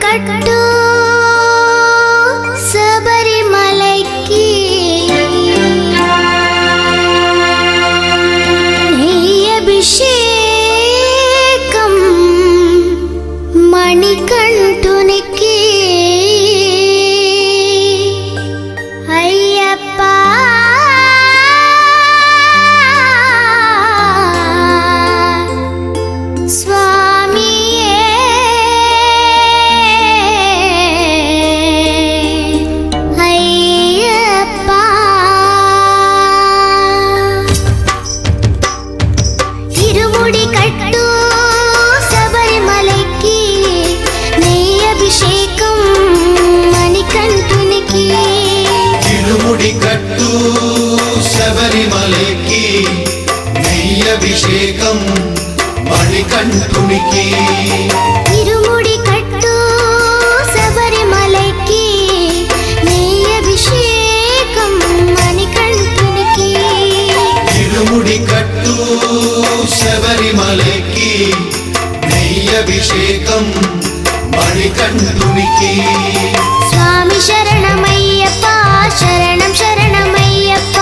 കട്ടു ശബരിമലയ്ക്ക് നെയ്യഭിഷേകം മണികണ്ഠുനിക്ക് അയ്യപ്പ శబరిమలకి నెయ్యభిషేకం మణికంఠునికి ఇరుముడి కట్టు శబరిమలకి నెయ్యభిషేకం మణికంఠునికి ఇరుముడి కట్టు శబరిమలకి నెయ్యభిషేకం మణికంఠునికి స్వామి శరణమయ్యప్ప శరణం శరణమయ్యప్ప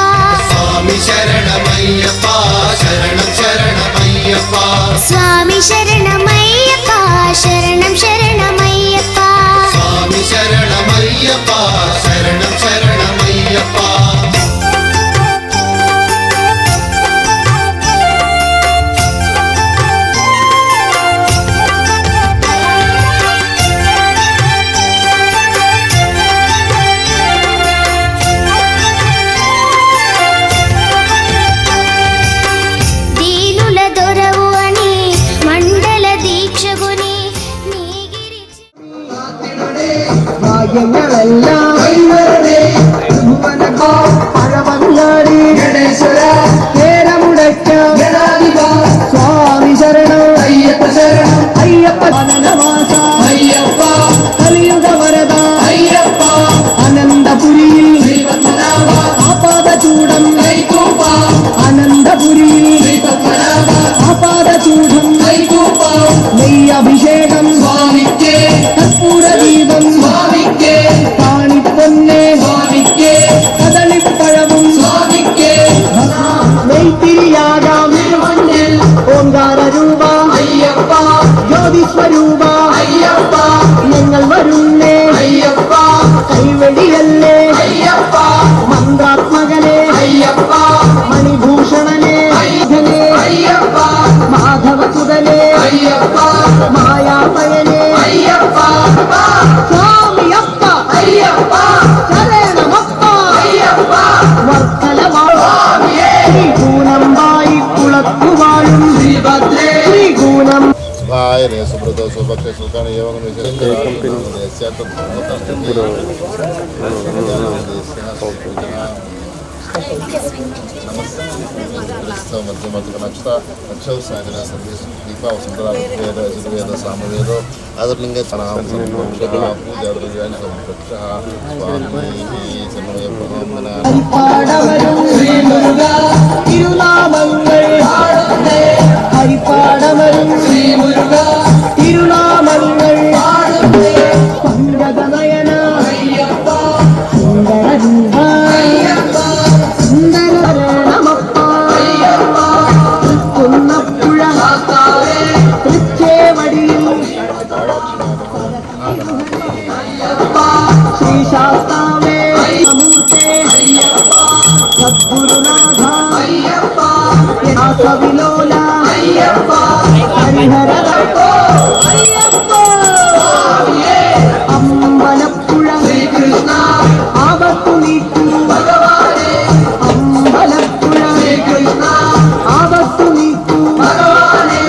స్వామి శరణమయ్యప్ప శరణం శరణమయ్యప్ప స్వామి శరణమయ్యప్ప శరణం శరణమయ్యప్ప స్వామి శరణమయ్యప్ప శరణం శరణమయ్యప్ప స్వామి శరణం అయ్యప్ప శరణం అయ్యప్ప వనవాస అయ్యప్ప కలియుగ వరద అయ్యప్ప అనంతపురిയിൽ ఆపాద చూడం అనంతపురిയിൽ ఆపాద చూడం నెయ్యి అభిషేకం స్వామికే కర్పూర దీపం స్వామికే పాణి పొన్నే స్వామికే కదలిపഴവും స్వామికే നെയ്ത്തിരിയാകാം ഓങ്കാര രൂപ അയ്യപ്പ ജ്യോതിസ്വരൂപ അയ്യപ്പ ഞങ്ങൾ വരുന്നേ അയ്യപ്പ കൈവെടിയല്ലേ അയ്യപ്പ മന്ത്രാത്മകനെ അയ്യപ്പ മണിഭൂഷണനെ അയ്യപ്പനെ Ayyappa മാധവസുതനെ Ayyappa മായാമയനെ Ayyappa സ്വാമിയപ്പ Ayyappa ശരണമപ്പ Ayyappa വർക്കലമായേ ഗുണമ്പായി കുളത്തുവാഴും ശ്രീഭദ്രേ ശ്രീഗുണം Aire, sobre todo su parte su carne lleva con el cierto ಅದರಲಿಂಗ ഹരിപ്പാടവരും Shri Muruga തിരുനാമങ്ങൾ പങ്കജനയന Ayyappa സുന്ദരരൂപ Ayyappa സുന്ദരനമപ്പ Ayyappa Kunnappuzha തൃച്ചേവടിയിൽ Ayyappa ശ്രീശാസ്താവേ മൂർത്തേ Ayyappa സദ്ഗുരുനാഥ Ayyappa യാസവിലോല Ayyappa ഹരിഹരോ Ayyappa Ambalappuzha Sreekrishna ആപത്തു നീക്കൂ ഭഗവാനേ അമ്പലപ്പുഴ ശ്രീകൃഷ്ണ ആപത്തു നീക്കൂ ഭഗവാനേ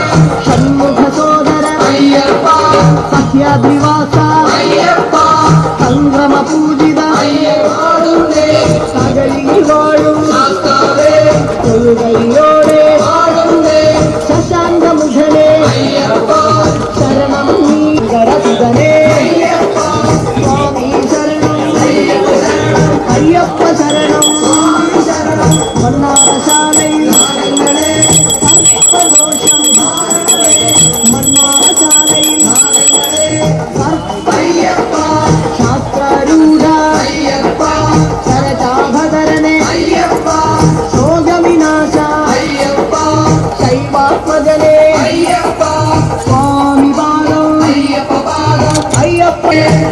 ഷൺമുഖ സോദര അയ്യപ്പ സഹ്യാദ്രിവാസ അയ്യപ്പ സംക്രമ പൂജിത അയ്യപ്പ സകലിൽ വാഴും ശാസ്താവേ തൊഴുകയോടെ ശശാങ്കമുഖനെ അയ്യപ്പ ശരണം നീകരസുതനെ അയ്യപ്പ സ്വാമി ശരണം അയ്യപ്പ ശരണം സ്വാമി ശരണം മണ്ണാറശാലയിൽ സർപ്പഘോഷം മണ്ണാറശാലയിൽ സർപ്പ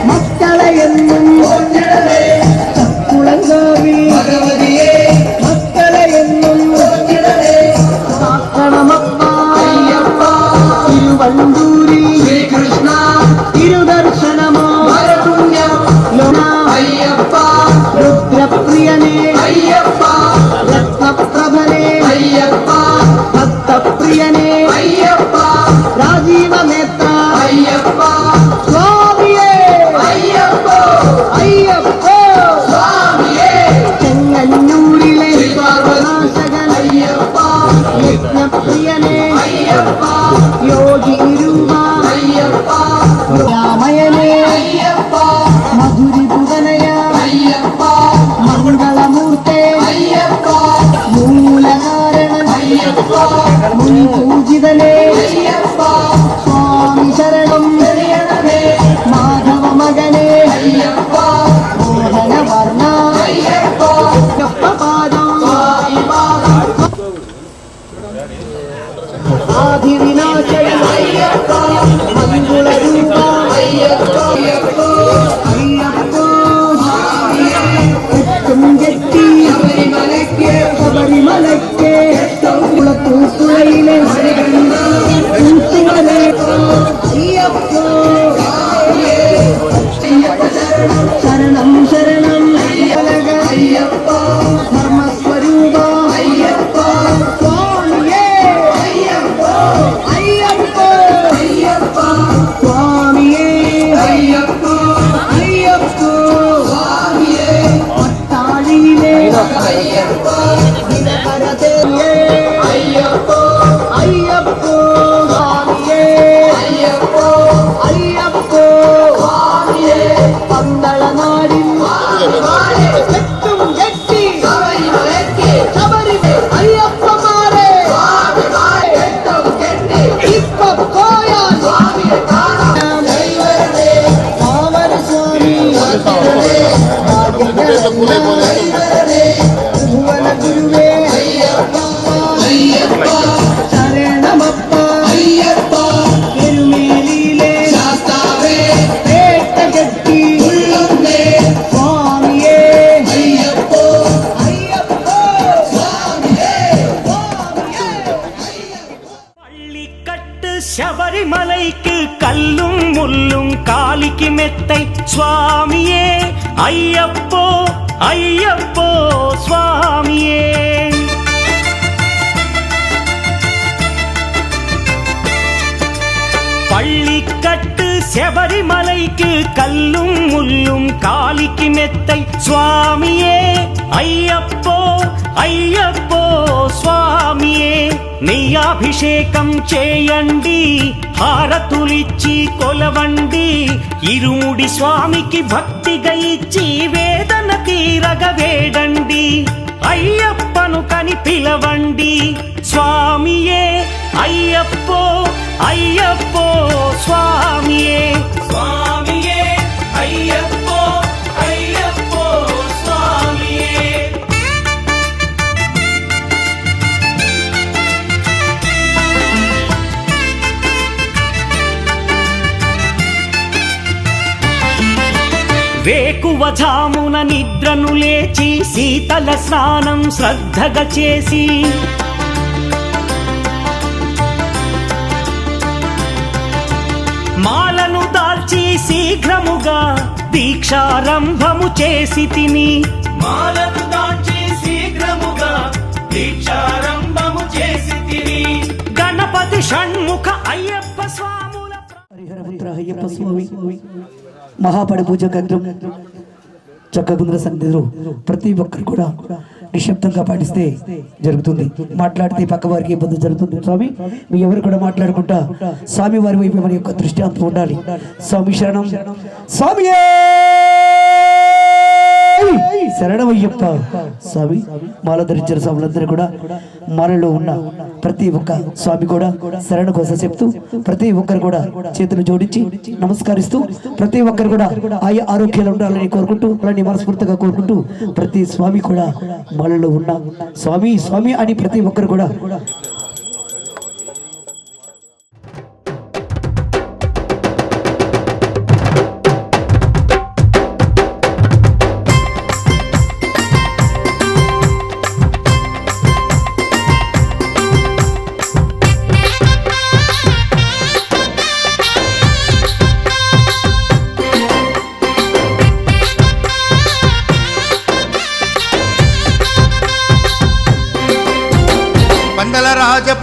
மக்களை என்னும் சக்குளங்காவி மக்களை என்னும் காக்கணமப்பா திருவள்ளூரில் ஸ்ரீகிருஷ்ணா திருதர்சனமோ ஐயப்பா ருத்ரப்ரியனே ஐயப்பா ரத்னப்ரபனே ஐயப்பா பக்தப்ரியனே ஐயப்பா ராஜீவநேத்ரா ஐயப்பா சுவாமியே ஐயப்போ ஐயப்போ சுவாமியே ചെങ്ങന്നൂരിലെ നാശകൻ ஐயப்பா യജ്ഞപ്രിയനേ ஐயப்பா യോഗി രൂപ ஐயப்பா രാമയനേ ஐயப்பா മധുരി പുതനയ ஐயப்பா മംഗളമൂർത്തേ ஐயப்பா മൂലകാരണൻ ஐயப்பா മുനി പൂജിതനേ ஐயப்பா സ്വാമി ശരണം മാധവ മകനേ ஐயப்பா മോഹന വർണ്ണ ஐயப்பா പാദം ആദി വിനാശയ ஐயப்பா മംഗള രൂപ ஐயப்பா അയ്യപ്പോ കെട്ടി ശബരിമലയ്ക്ക് കുളത്തൂപ്പുഴയിലെ കൂത്തുമലേ അയ്യപ്പോ ശരണം ശരണം അയ്യപ്പ ധർമ്മസ്വരൂപ അയ്യപ്പ സ്വാമിയേ അയ്യപ്പ അയ്യപ്പ അയ്യപ്പ സ്വാമിയേ അയ്യപ്പ അയ്യപ്പ സ്വാമിയേ പട്ടാഴിയിലെ അയ്യപ്പ ദിനകരതേ അയ്യപ്പ അയ്യപ്പ സ്വാമിയേ അയ്യപ്പ അയ്യപ്പ സ്വാമിയേ പന്തളനാടിൻ എട്ടും എട്ടി ശബരിമല അയ്യപ്പമാരെ ഇപ്പൊ പോയാൽ ഭുവന ഗുരുവേ ശരണമപ്പ അയ്യപ്പ തിരുമേലിയിലെ പേട്ട കെട്ടി സ്വാമിയേ അയ്യപ്പോ അയ്യപ്പോ സ്വാമിയേ பள்ளிக்கட்டு சபரிமலைக்கு கல்லும் முள்ளும் காலிக்கு மெத்தை சுவாமியே ஐயப்போ ஐயப்போ சுவாமியே பள்ளிக்கட்டு சபரிமலைக்கு கல்லும் முள்ளும் காலிக்கு மெத்தை சுவாமியே ஐயப்போ ஐயப்போ స్వామియే నెయ్యాభిషేకం చేయండి హారతులిచ్చి కొలవండి ఇరుముడి స్వామికి భక్తిగా ఇచ్చి వేదన తీరగ వేడండి అయ్యప్పను కని పిలవండి స్వామియే అయ్యప్పో అయ్యప్పో స్వామియే స్వామియే అయ్యప్పో అయ్యప్పో స్వామియే వేకువజామున నిద్రను లేచి శీతల స్నానం శ్రద్ధగా చేసి మాలను దాల్చి శీఘ్రముగా దీక్షారంభము చేసి తిని మాలను దాల్చి శీఘ్రముగా దీక్షారంభము చేసి తిని గణపతి షణ్ముఖ అయ్యప్ప స్వాముల హరిహరపుత్ర అయ్యప్ప స్వామి మహాపడి పూజ కేంద్రం చక్కగుంద్ర సన్నిధిలో ప్రతి ఒక్కరు కూడా నిశ్శబ్దంగా పాటిస్తే జరుగుతుంది. మాట్లాడితే పక్క వారికి ఇబ్బంది జరుగుతుంది. స్వామి మీ ఎవరు కూడా మాట్లాడుకుంటా స్వామి వారి వైపు మన యొక్క దృష్టి అంతా ఉండాలి. స్వామి శరణం స్వామియే శరణమయ్యప్ప. స్వామి మాల ధరించిన స్వాములందరూ కూడా మాలలో ఉన్న ప్రతి ఒక్క స్వామి కూడా శరణ కోసం చెప్తూ ప్రతి ఒక్కరు కూడా చేతులు జోడించి నమస్కరిస్తూ ప్రతి ఒక్కరు కూడా ఆయా ఆరోగ్యాలు ఉండాలని కోరుకుంటూ అలానే మనస్ఫూర్తిగా కోరుకుంటూ ప్రతి స్వామి కూడా మాలలో ఉన్న స్వామి స్వామి అని ప్రతి ఒక్కరు కూడా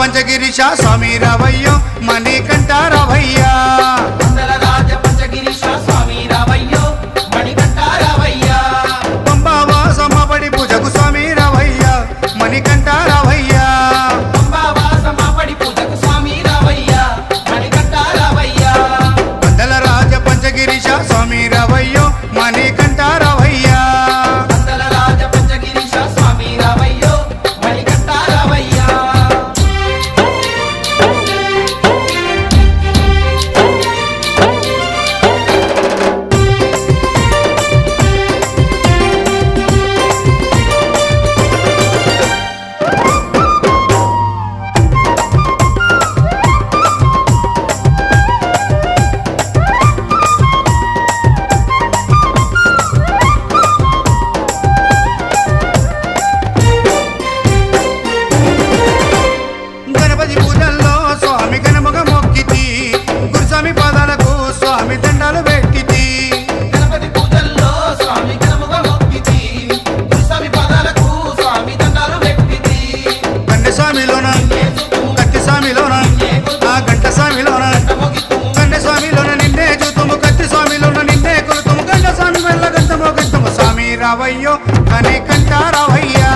పంచగిరీశ స్వామి రావయ్యో మణికంఠ రావయ్యా రాజ పంచగిరీశ స్వామి రావయ్యో మణికంఠ రావయ్యా పంబావాసమ్మ పడి పూజకు స్వామి రావయ్యా మణికంఠ రావయ్యా పంబావాసమ్మ పడి పూజకు స్వామి రావయ్యా మణికంఠ రావయ్యా పందల రాజ పంచగిరీశ స్వామి రావయ్యో మణికంఠ రావయ్యా రాజ పంచగిరీశ స్వామి రావయ్యో మణికంఠ రావయ్యా గణపతి పూజల్లో స్వామి గణముగ మొక్కితి గురుస్వామి పాదాలకు స్వామి దండాలు పెట్టితి గణపతి పూజల్లో స్వామి గణముగా మొక్కితి గురుస్వామి పాదాలకు స్వామి దండాలు పెట్టితి గండ స్వామిలోన కత్తి స్వామిలోన ఆ గంట స్వామిలోన గండ స్వామిలోన నిన్నే చూతుము కత్తి స్వామిలోన నిన్నే కొలుతుము గండ స్వామి వెళ్ళ గంతము గంతము స్వామి రావయ్యో మణికంఠ రావయ్యా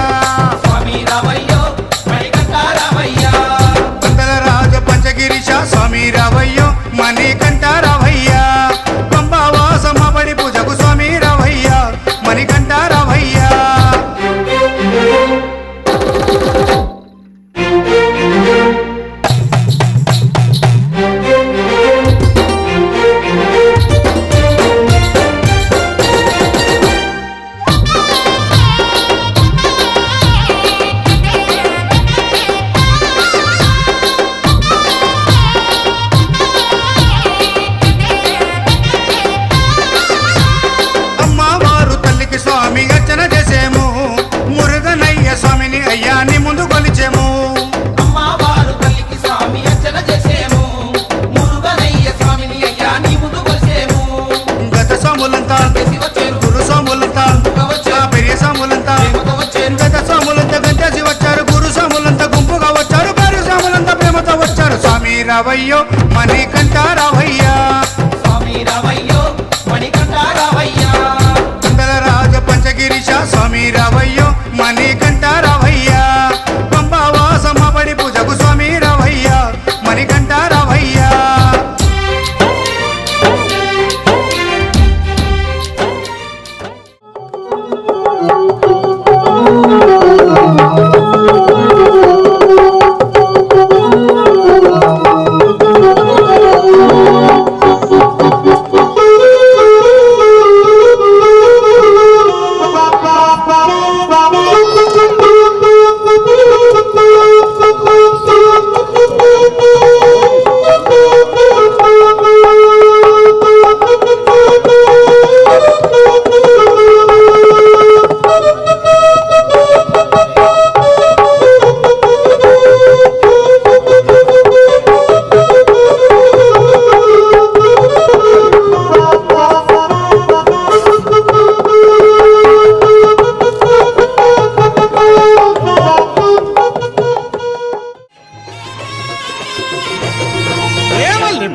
స్వామి రావయ్యో మణికంఠ రావయ్యా పందల రాజ పంచగిరీశ స్వామి రావయ్యో మణికంఠ రావయ్యా పంబావాసమ్మ పడి పూజకు స్వామి రావయ్యా మణికంఠ రావయ్యా అమ్మవారు తల్లికి స్వామి అర్చన చేసేము మురుగనయ్య స్వామిని అయ్యాని ముందు కొలిచేము అమ్మవారు తల్లికి స్వామి అర్చన చేసేము మురుగనయ్య స్వామిని అయ్యా నీ ముందు కొలిసేము గత స్వాములంతా గురు స్వాములంతా ఆ పెరియ స్వాములంతా గత స్వాములంతా గంటేసి వచ్చారు గురు స్వాములంతా గుంపుగా వచ్చారు పేరు స్వాములంతా ప్రేమతో వచ్చారు స్వామి రావయ్యో మణికంఠ రావయ్యా స్వామి రావయ్యో మణికంఠ రావయ్యా పందల రాజ పంచగిరీశ స్వామి రావయ్యో మణికంఠ రావయ్యా పంబావాసమ్మ పడి పూజకు స్వామి రావయ్యా మణికంఠ రావయ్యా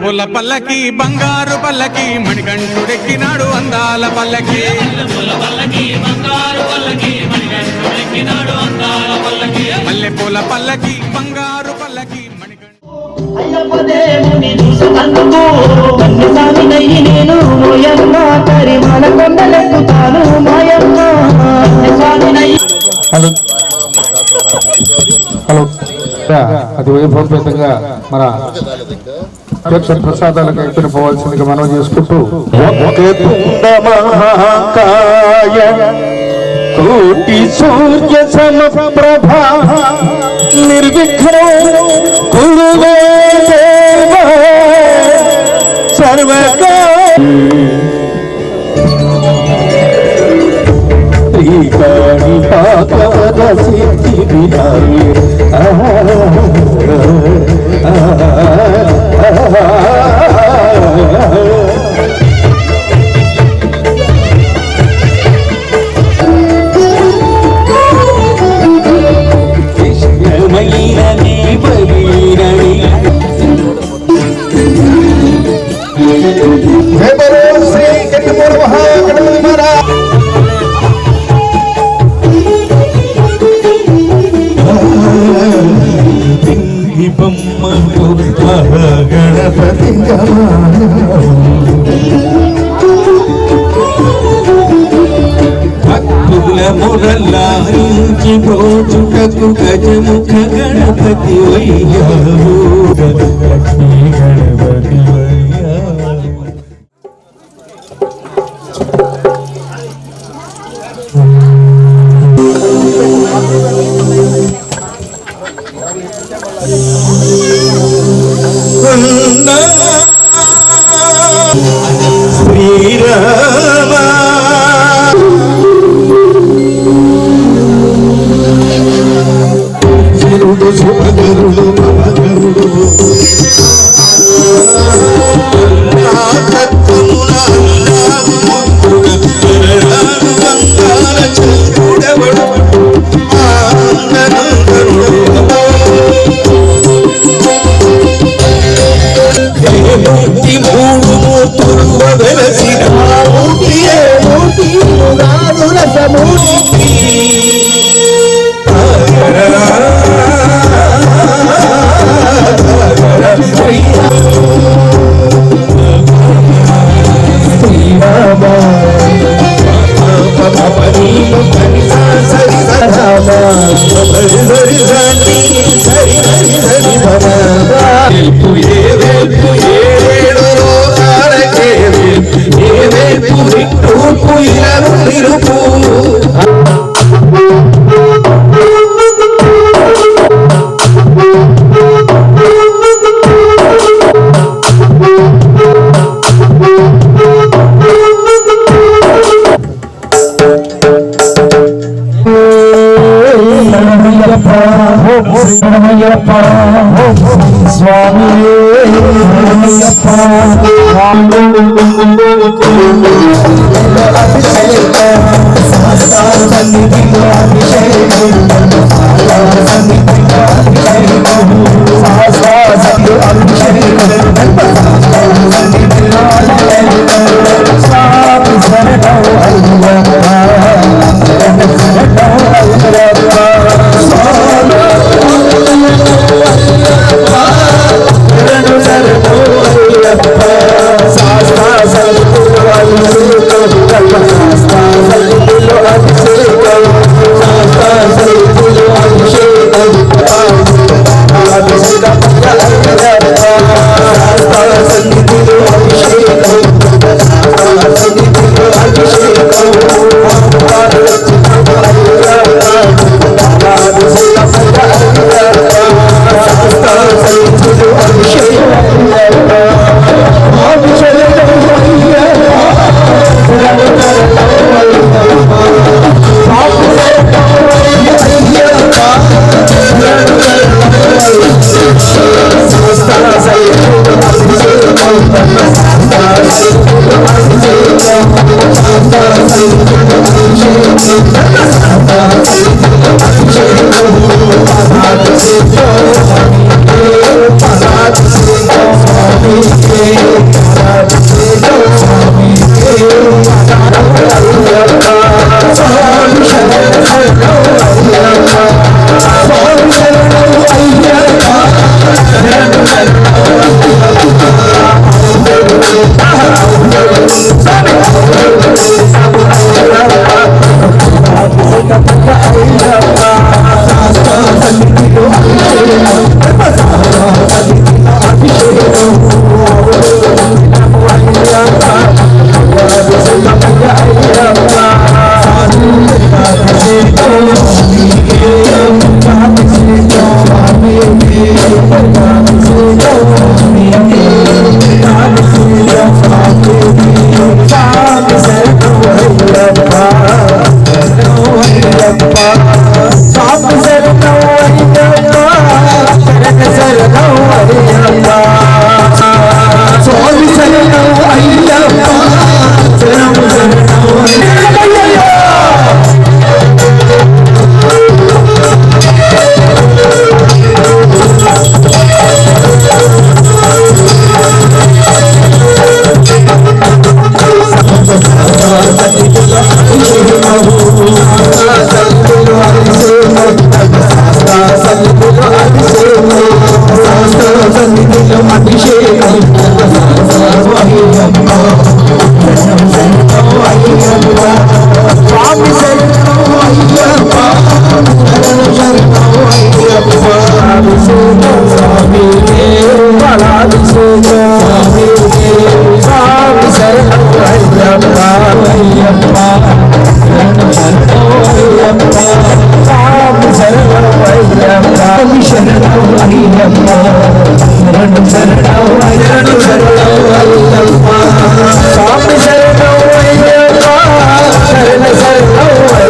పూల పల్లకి బంగారు పల్లకి మణికంఠుడెక్కినాడు అందాల పల్లకి మల్లె పూల పల్లకి బంగారు పల్లకి అయ్యప్ప దేవుని చూసినందుకు కన్నిసామినయ్యి నేను మోయమ్మ కరిమాల కొండలెక్కుతాను మాయమ్మ కన్నిసామినయ్యి. హలో అది వైభవపేతంగా మన అధ్యక్ష ప్రసాదాలకు ఎత్తున పోవాల్సిందిగా మనం చేసుకుంటూ కోటి సూర్య సమప్రభ నిర్విఘ్నం కురువే దేవ సర్వగా శ్రీకాళి పాకవద సిద్ధి విహారి కృష్ణమైన నీ బలి జై బలో శ్రీ గట్టిమూల మహాగణపతి మహారాజ్. బొమ్మకు గణపతి భక్తుల మురళారించి బ్రోచుటకు గజముఖ గణపతి వయ్యావు లక్ష్మీ గణపతి వయ్యావు. శ్రీరామ శివుడు శుభకరుడు భవకరుడు స్వామి అయ్యప్ప శరణం శరణం అయ్యప్ప స్వామి శరణం అయ్యప్ప శరణం శరణం అయ్యప్ప అభిషేకం స్వామికే బలాభిషేకం స్వామికే స్వామి శరణం అయ్యప్ప అయ్యప్ప శరణం శరణం అయ్యప్ప స్వామి శరణం అయ్యప్ప శరణం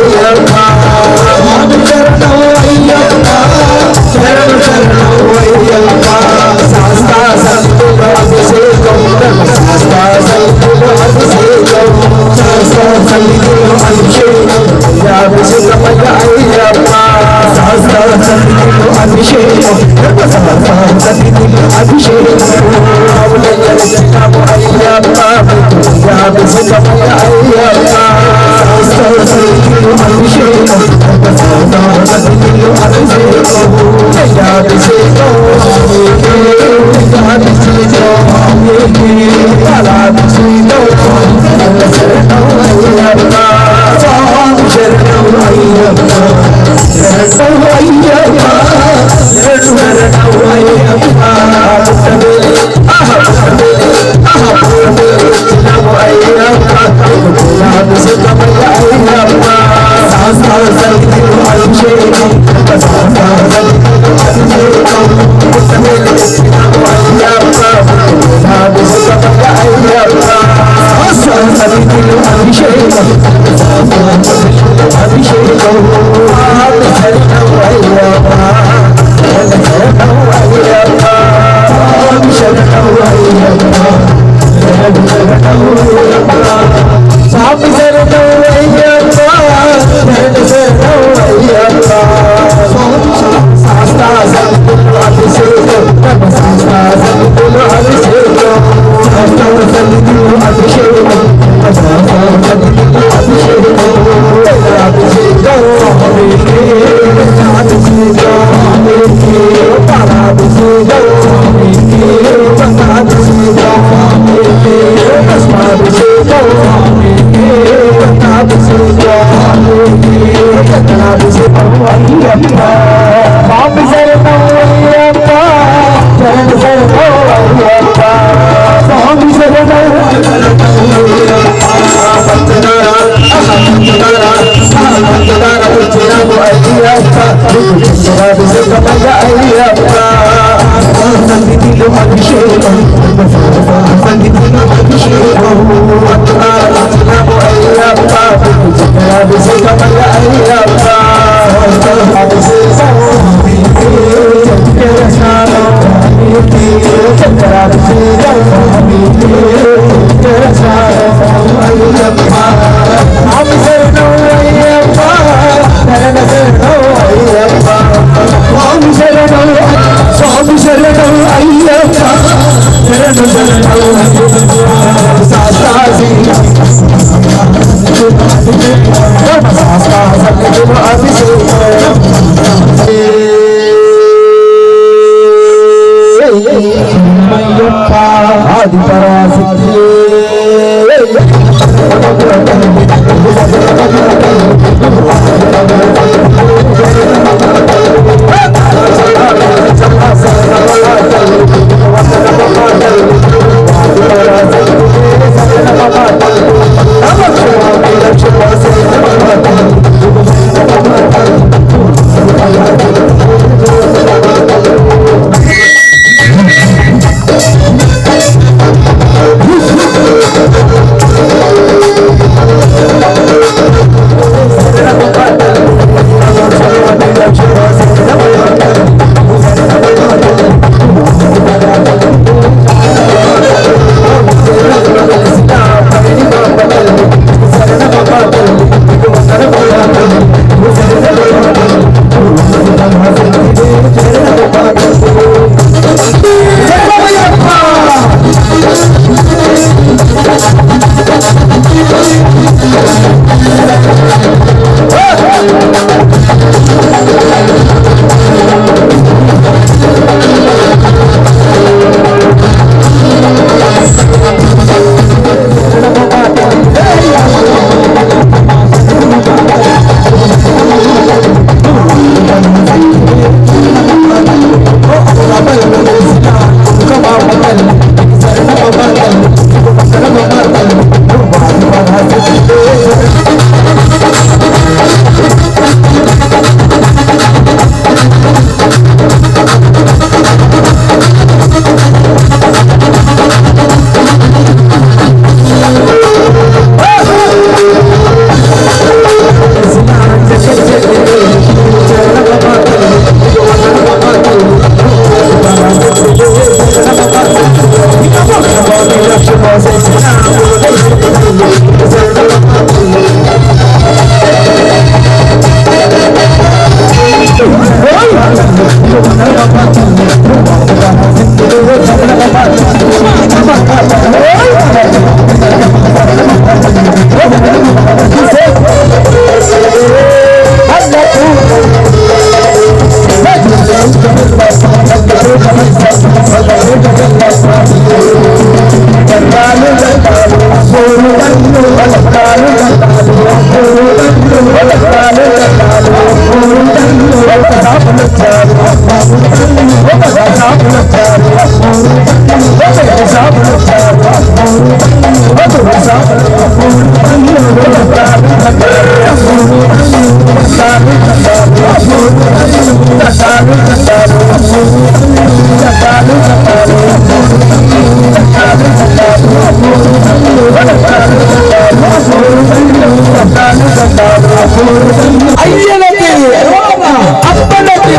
అయ్యప్ప శరణం శరణం శరణం శరణం అయ్యప్ప స్వామి శరణం అయ్యప్ప శరణ శరణం అయ్యప్ప స్వామి శరణం అయ్యప్ప శరణ శరణం అయ్యప్ప శాస్త్ర సంతుల అభిషేకం శాస్త్ర సంతుల అభిషేకం శాస్త్ర సంతుల అభిషేకం అభిషేకం అయ్యప్ప శాస్త్ర సంతుల అభిషేకం అభిషేకం అయ్యప్ప అభిషేకం అయ్యప్ప అభిషేకం అయ్యలకి అప్పలకి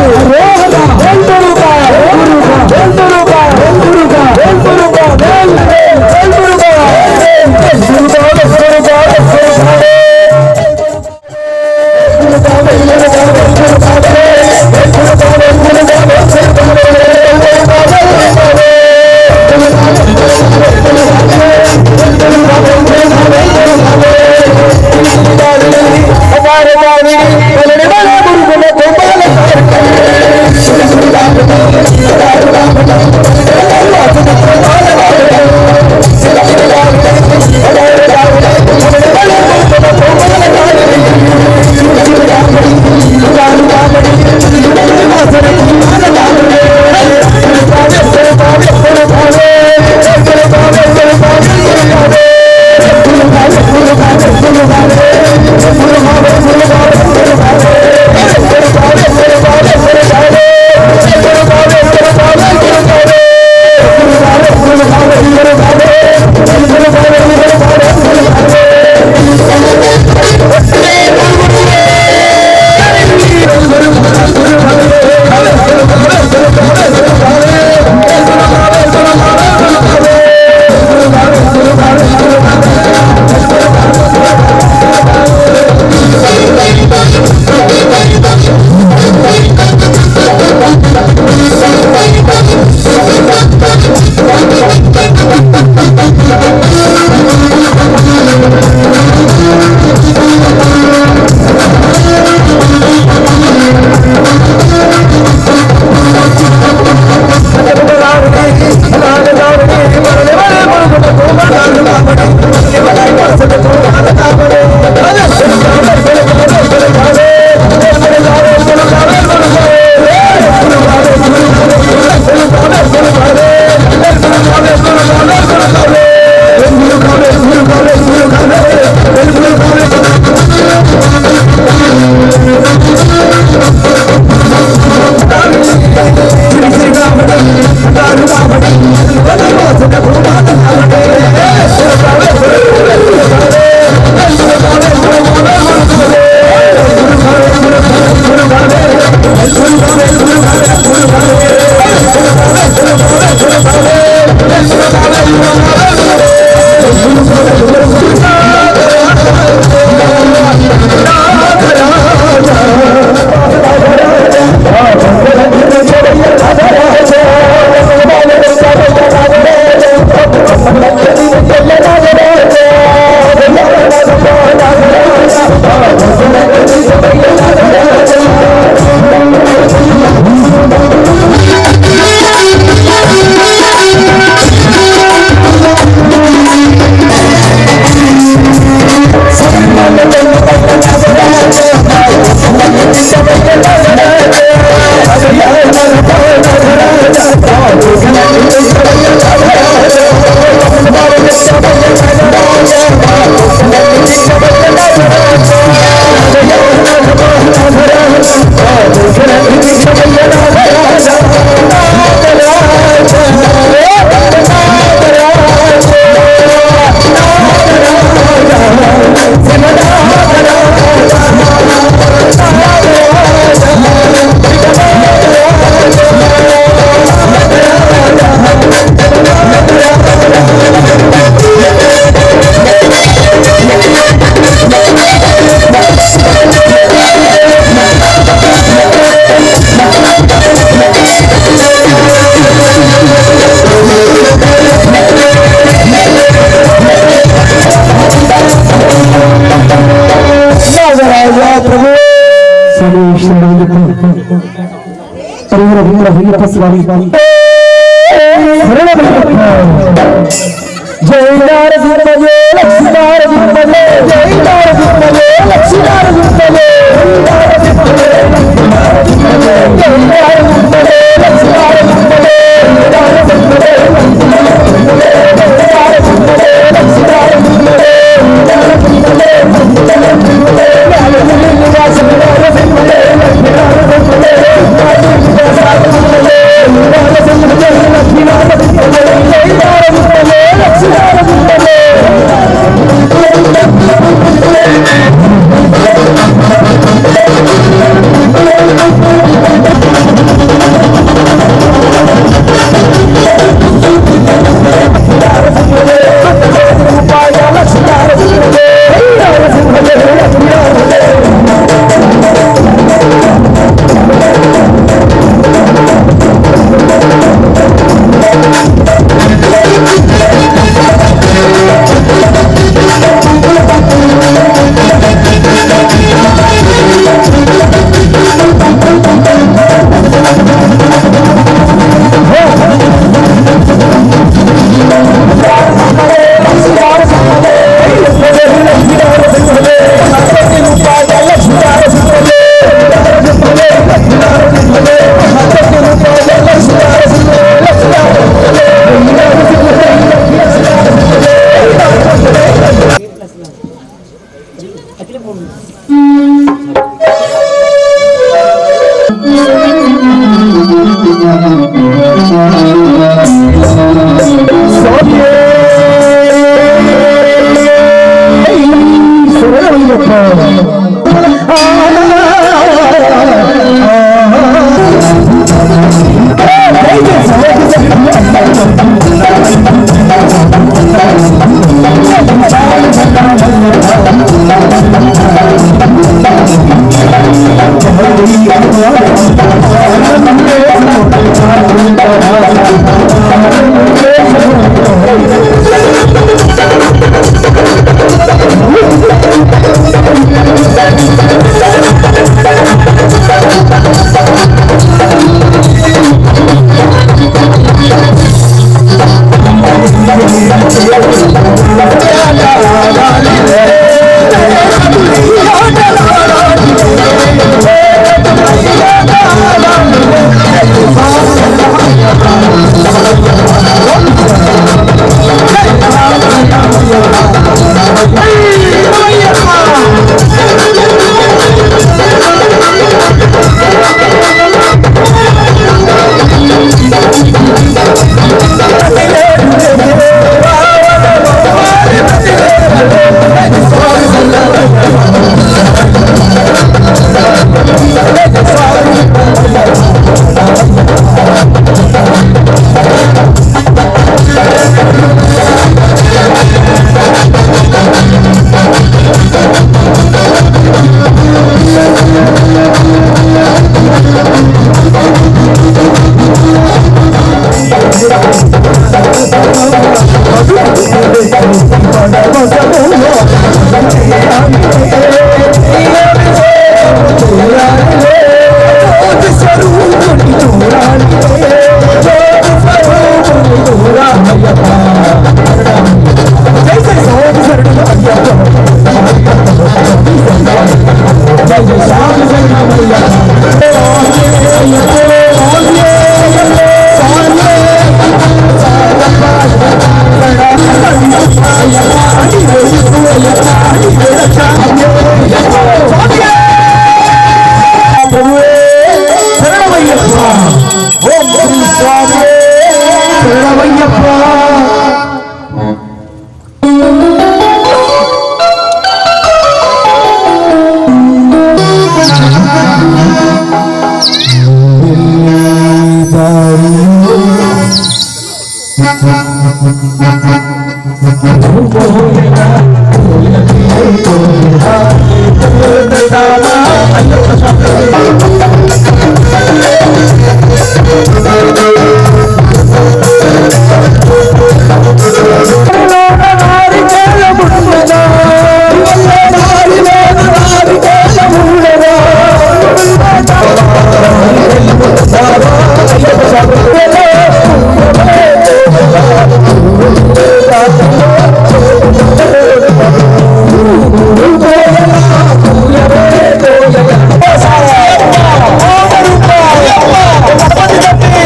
జయ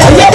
అయ్యా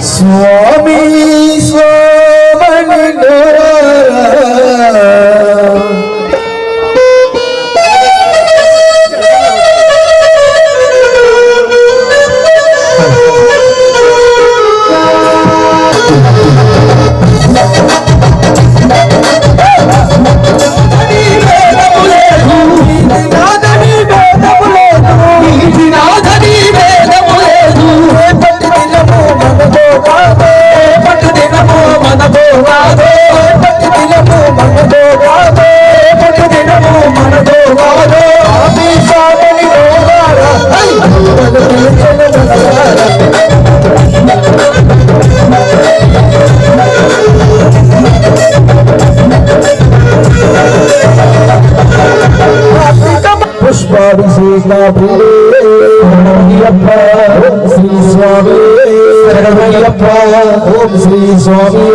స్వామి స్వామని పుష్పాభిషేక ప్రియప్ప శ్రీ స్వామి శరణమయ్యప్ప ఓం శ్రీ స్వామి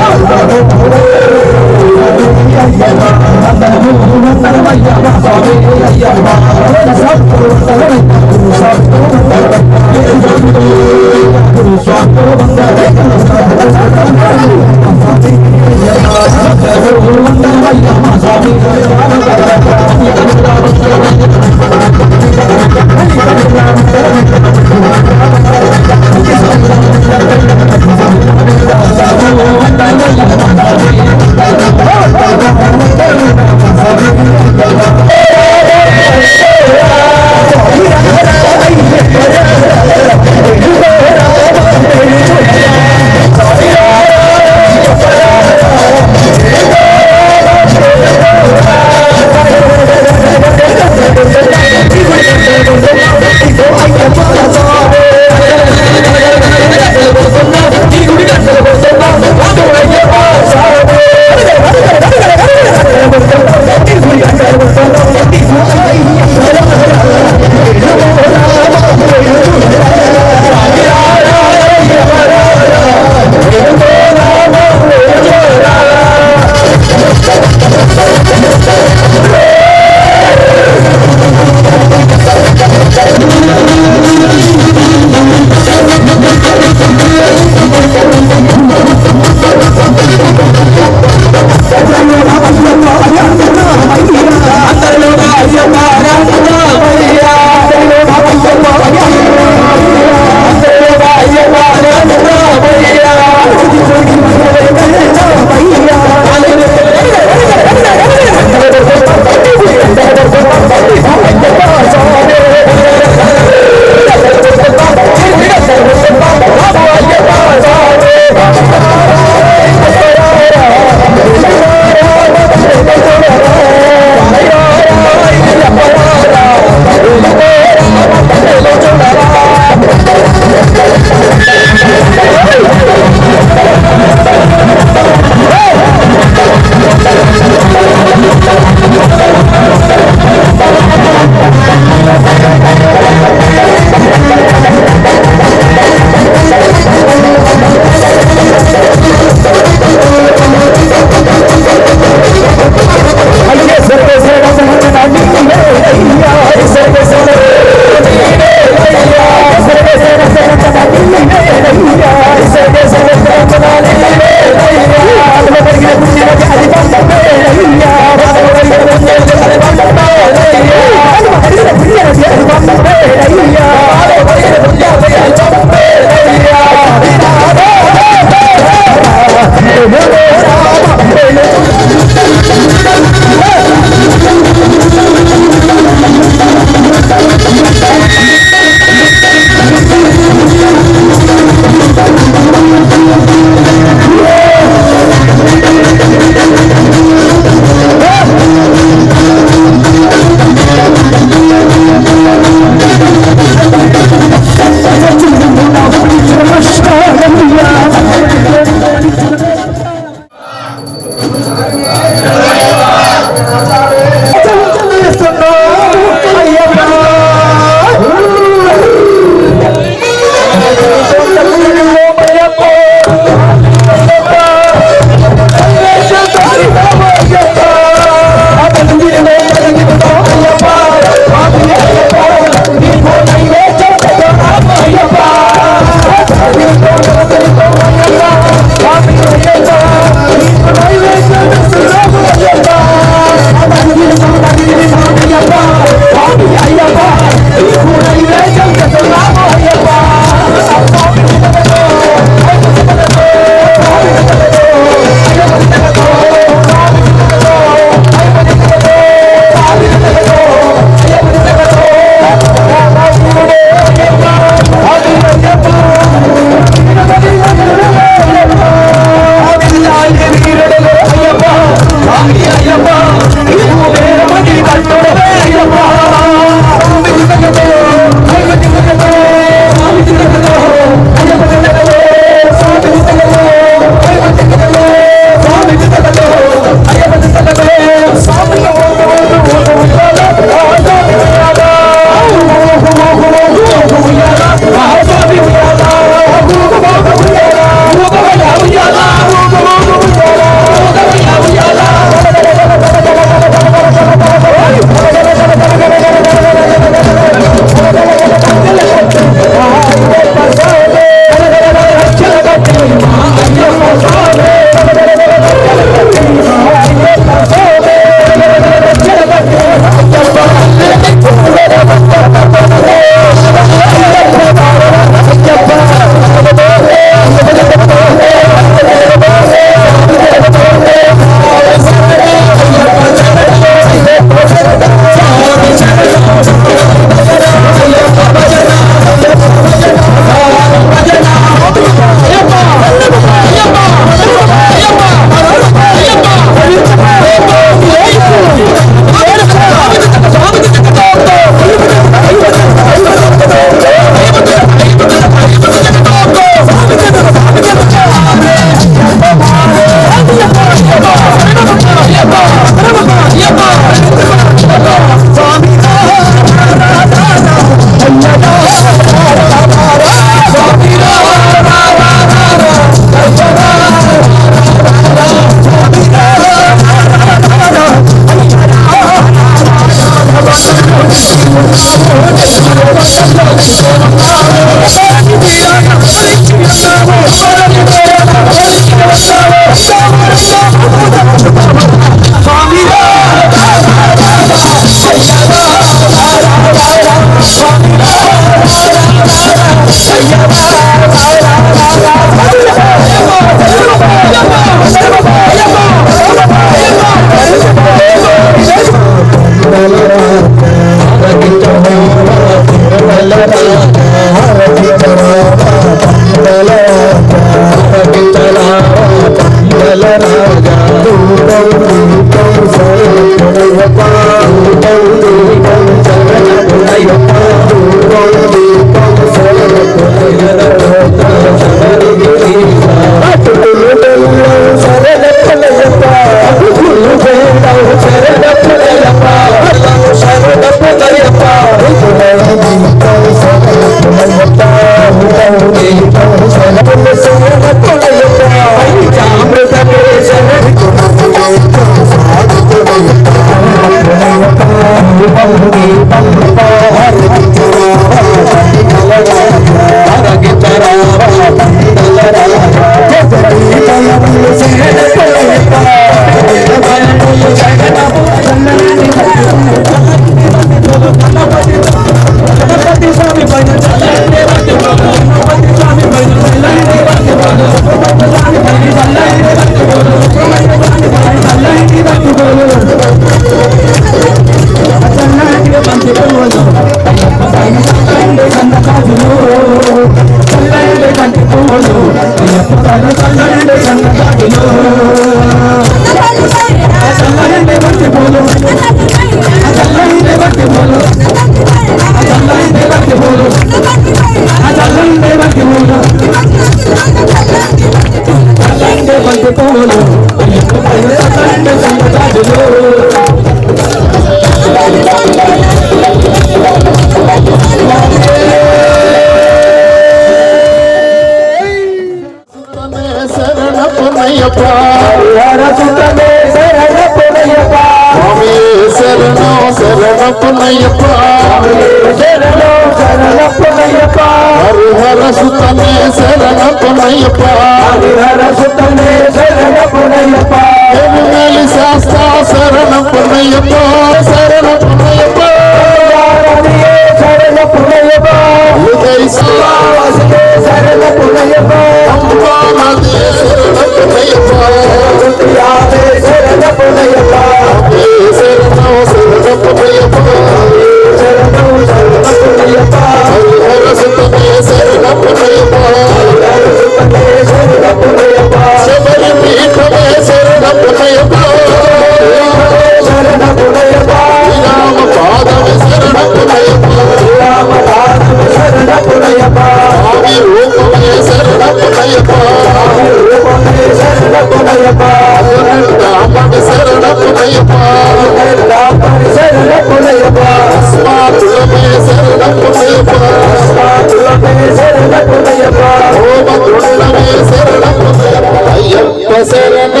శరణం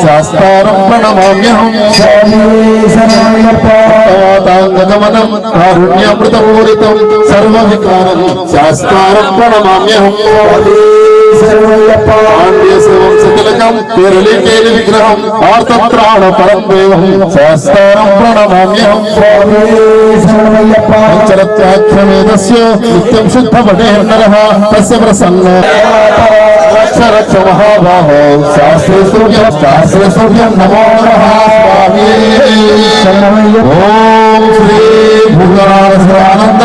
శాస్త్రం ప్రణమామ్యహం గమనం కారుణ్యామృతపూరితం సర్వవికారం శాస్త్రం ప్రణమామ్యహం వంశతిలకం కేరళీకేలి విగ్రహం ఆర్తత్రాణ పరం దేవం శాస్త్రం ప్రణమామ్యహం పంచరత్యాఖ్యమేదస్య నిత్యం శుద్ధపటేర్నరః తస్య ప్రసన్నో రక్ష మహాబాహో శాస్త్రేశ్వర్యం నమో నమః స్వామి ఓం శ్రీ భూగణానంద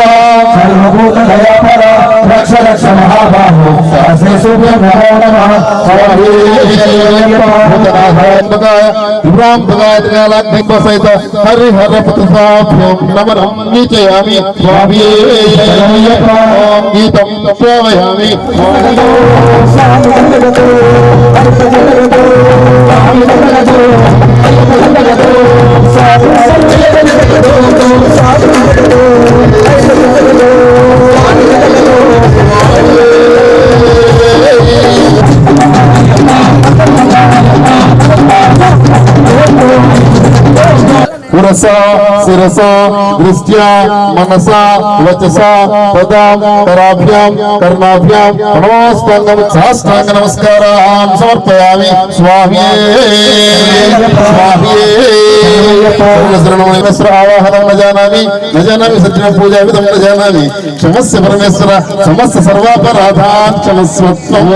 సర్వభూత దయాపర రక్ష మహాబాహో శాస్త్రేశ్వర్యం నమో నమః స్వామి సహిత హరిహర ప్రతిభాభ్యం నమనం నీచయామి స్వామి ఓం గీతం శ్రావయామి పురసా శిరసా దృష్ట్యా మనసా వచసా పదాం కరాభ్యాం కర్ణాభ్యాం ప్రణవాస్తంగం సాష్టాంగ నమస్కారాన్ సమర్పయామి స్వామియే స్వామియే ఆవాహనం న జానామి సజ్జన పూజా విధం న జానామి క్షమస్య పరమేశ్వర సమస్త సర్వాపరాధాన్ క్షమస్వత్వం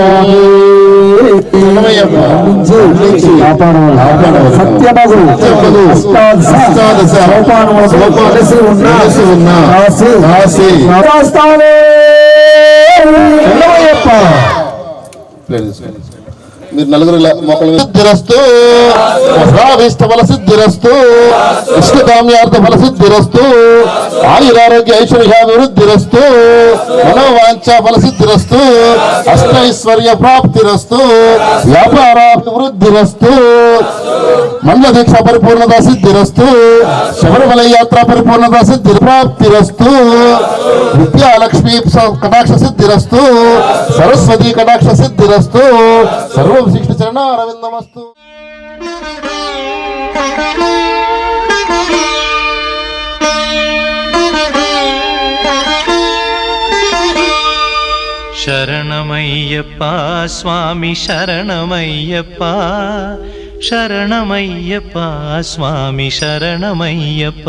సత్యమగు మీరు నలుగురు మొక్కలు సిద్ధిరస్తు స్వాభీష్ట ఫల సిద్ధిరస్తు ఇష్టకామ్యార్థ ఫల సిద్ధిరస్తు ఆయురారోగ్య ఐశ్వర్యాభివృద్ధిరస్తు మనోవాంఛా ఫల సిద్ధిరస్తు అష్టైశ్వర్య ప్రాప్తిరస్తు వ్యాపారాభివృద్ధిరస్తు మండల దీక్ష పరిపూర్ణత సిద్ధిరస్తు శబరిమల యాత్ర పరిపూర్ణత సిద్ధి ప్రాప్తిరస్తు విద్యాలక్ష్మీ కటాక్ష సిద్ధిరస్తు సరస్వతి కటాక్ష సిద్ధిరస్తు సర్వం శ్రీకృష్ణ చరణ అరవిందమస్తు. శరణమయ్యప్ప స్వామి శరణమయ్యప్ప శరణమయ్యప్ప స్వామి శరణమయ్యప్ప